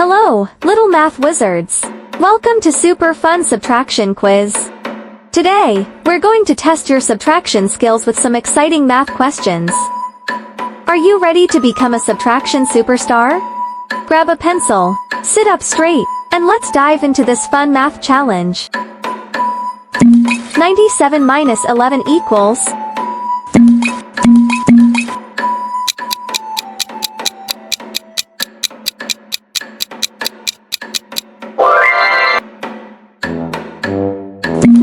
Hello, little math wizards. Welcome to super fun subtraction quiz. Today, we're going to test your subtraction skills with some exciting math questions. Are you ready to become a subtraction superstar? Grab a pencil, sit up straight, and let's dive into this fun math challenge. 97 minus 11 equals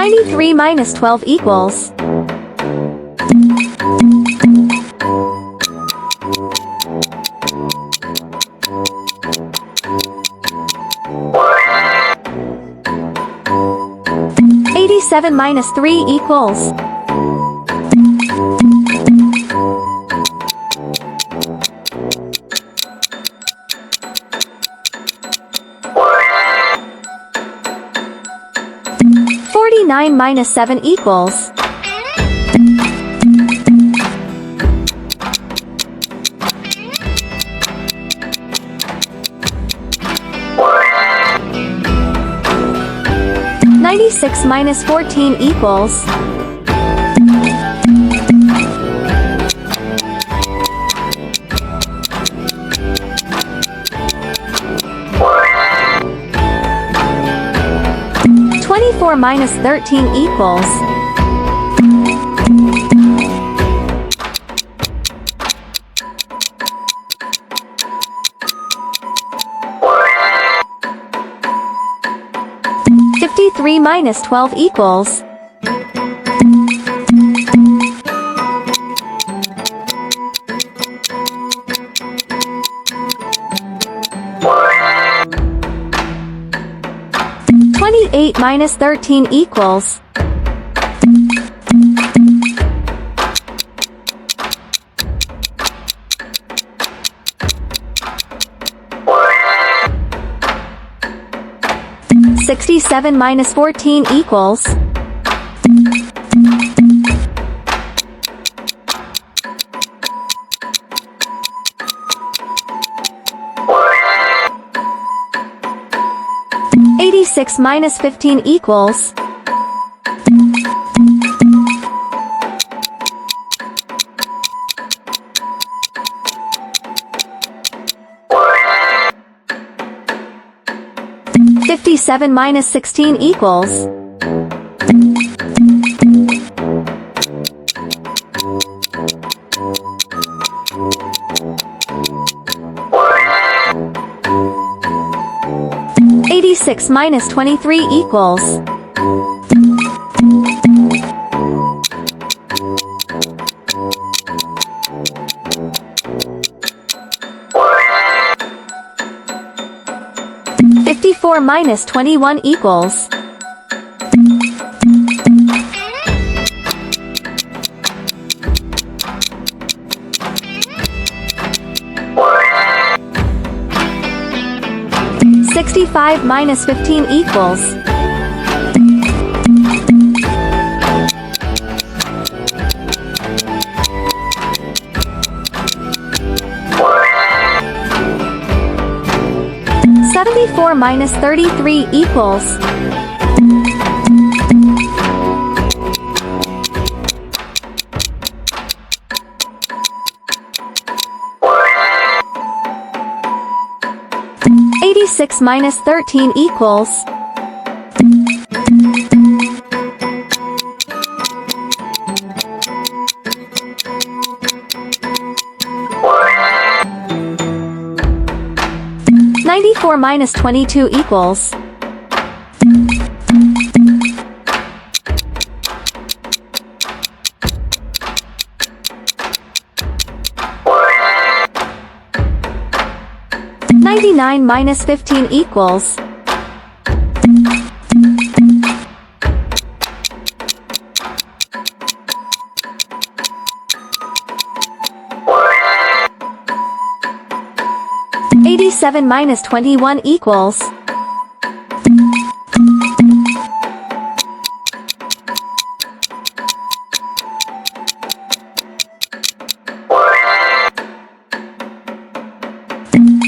93 minus 12 equals 87 minus 3 equals 49 minus 7 equals 96 minus 14 equals 24 minus 13 equals 53 minus 12 equals 28 minus 13 equals 67 minus 14 equals 86 minus 15 equals 57 minus 16 equals 86 minus 23 equals 54 minus 21 equals 65 minus 15 equals 74 minus 33 equals 86 minus 13 equals 94 minus 22 equals 99 minus 15 equals 87 minus 21 equals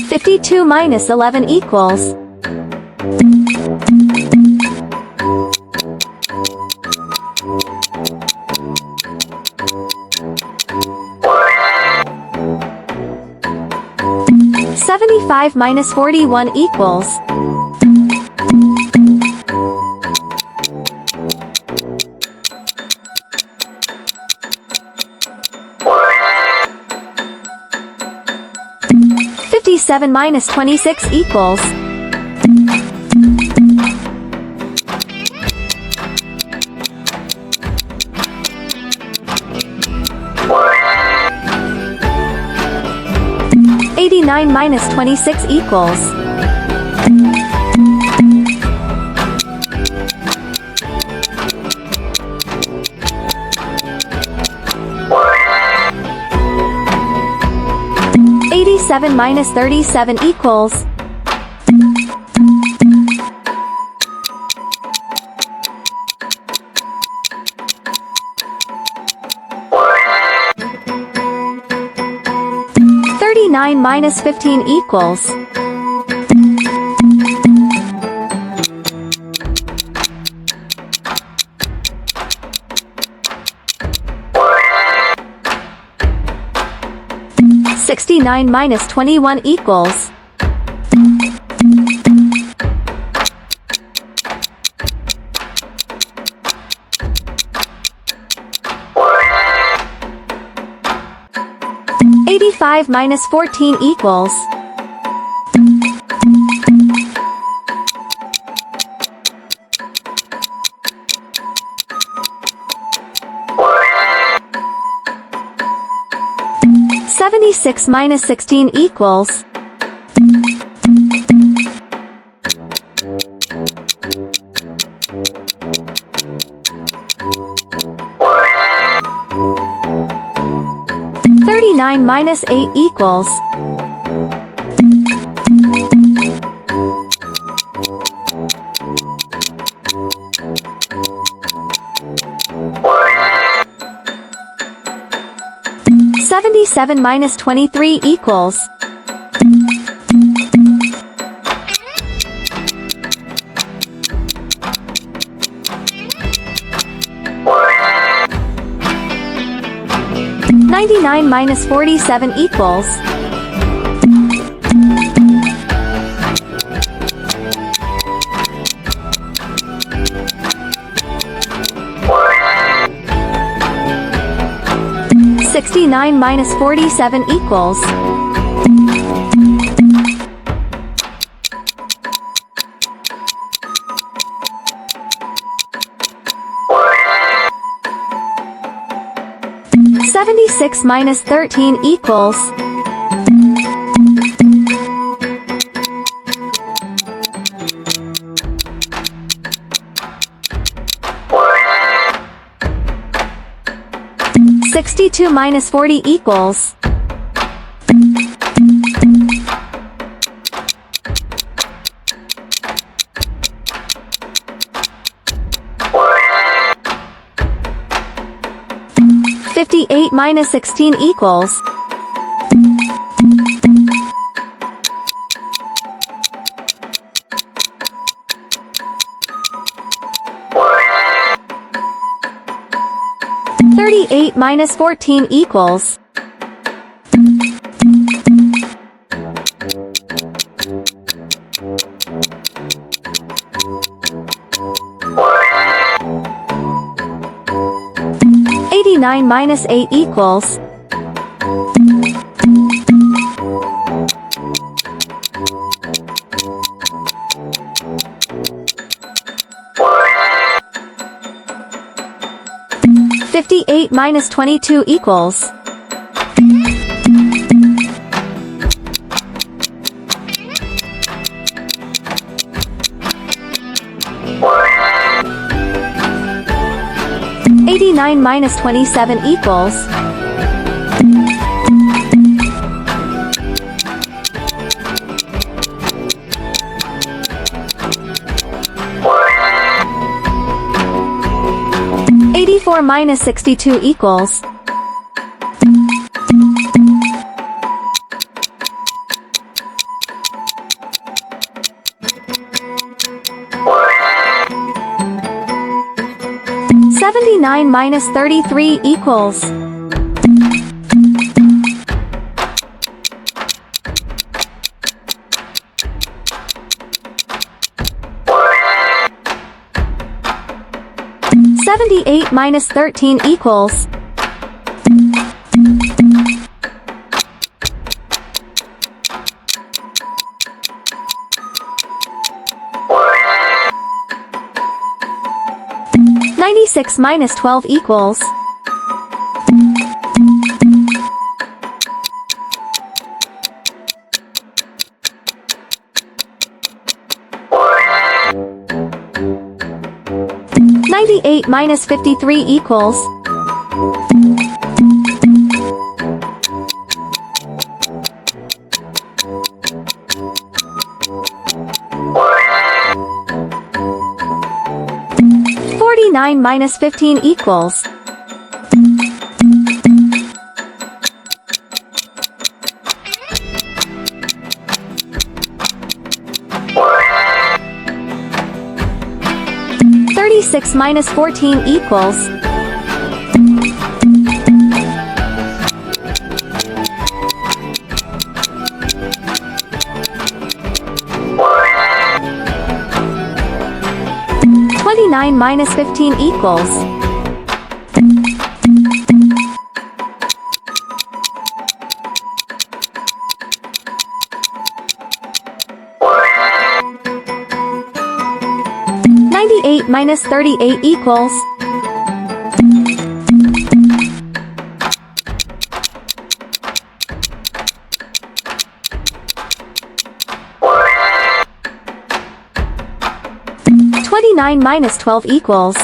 50 52 minus 11 equals 75 minus 41 equals 57 minus 26 equals 89 minus 26 equals 87 minus 37 equals 39 minus 15 equals 69 minus 21 equals 85 minus 14 equals 76 minus 16 equals 39 minus 8 equals 77 minus 23 equals 99 minus 47 equals 69 minus 47 equals 76 minus 13 equals 62 minus 40 equals 58 minus 16 equals 38 minus 14 equals 89 minus 8 equals 58 minus 22 equals 89 minus 27 equals 84 minus 62 equals 79 minus 33 equals. $78 minus 13 equals. $96 minus 12 equals. $98 minus 53 equals. $49 minus 15 equals. $36 minus 14 equals. $29 minus 15 equals. $98 minus 38 equals. $29 minus 12 equals.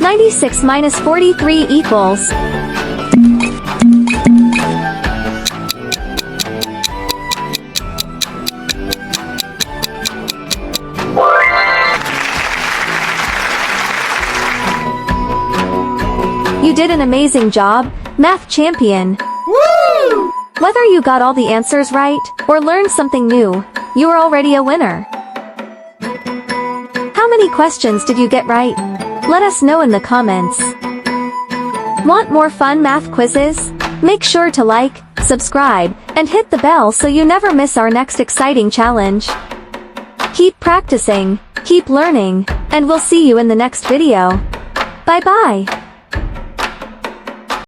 $96 minus 43 equals. You did an amazing job, Math Champion! Woo! Whether you got all the answers right, or learned something new, you are already a winner. How many questions did you get right? Let us know in the comments. Want more fun math quizzes? Make sure to like, subscribe, and hit the bell so you never miss our next exciting challenge. Keep practicing, keep learning, and we'll see you in the next video. Bye-bye!